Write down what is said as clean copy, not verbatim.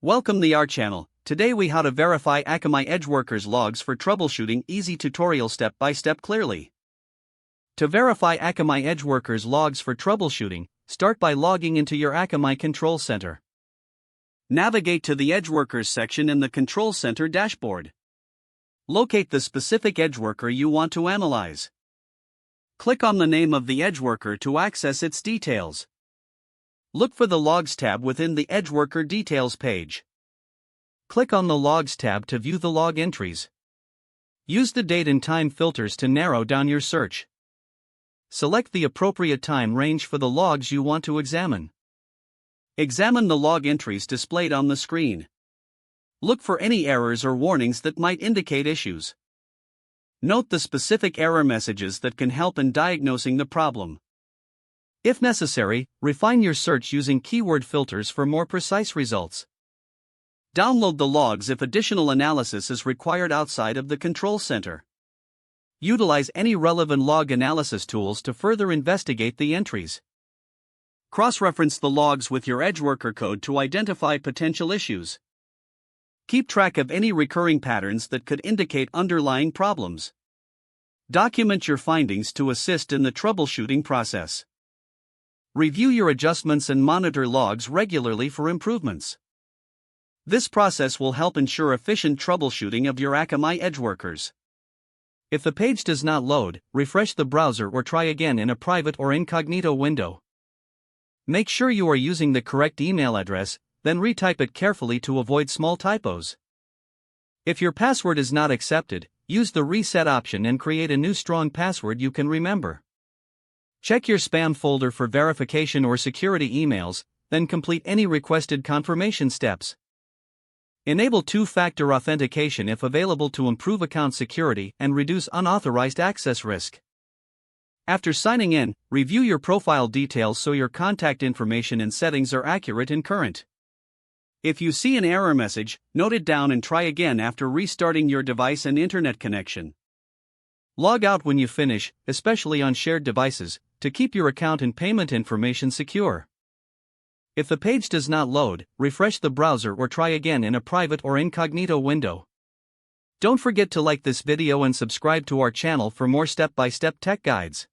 Welcome to our channel. Today we how to verify Akamai EdgeWorkers logs for troubleshooting. Easy tutorial step by step clearly. To verify Akamai EdgeWorkers logs for troubleshooting, start by logging into your Akamai Control Center. Navigate to the EdgeWorkers section in the Control Center dashboard. Locate the specific EdgeWorker you want to analyze. Click on the name of the EdgeWorker to access its details. Look for the Logs tab within the EdgeWorker Details page. Click on the Logs tab to view the log entries. Use the date and time filters to narrow down your search. Select the appropriate time range for the logs you want to examine. Examine the log entries displayed on the screen. Look for any errors or warnings that might indicate issues. Note the specific error messages that can help in diagnosing the problem. If necessary, refine your search using keyword filters for more precise results. Download the logs if additional analysis is required outside of the Control Center. Utilize any relevant log analysis tools to further investigate the entries. Cross-reference the logs with your EdgeWorker code to identify potential issues. Keep track of any recurring patterns that could indicate underlying problems. Document your findings to assist in the troubleshooting process. Review your adjustments and monitor logs regularly for improvements. This process will help ensure efficient troubleshooting of your Akamai EdgeWorkers. If the page does not load, refresh the browser or try again in a private or incognito window. Make sure you are using the correct email address, then retype it carefully to avoid small typos. If your password is not accepted, use the reset option and create a new strong password you can remember. Check your spam folder for verification or security emails, then complete any requested confirmation steps. Enable two-factor authentication if available to improve account security and reduce unauthorized access risk. After signing in, review your profile details so your contact information and settings are accurate and current. If you see an error message, note it down and try again after restarting your device and internet connection. Log out when you finish, especially on shared devices, to keep your account and payment information secure. If the page does not load, refresh the browser or try again in a private or incognito window. Don't forget to like this video and subscribe to our channel for more step-by-step tech guides.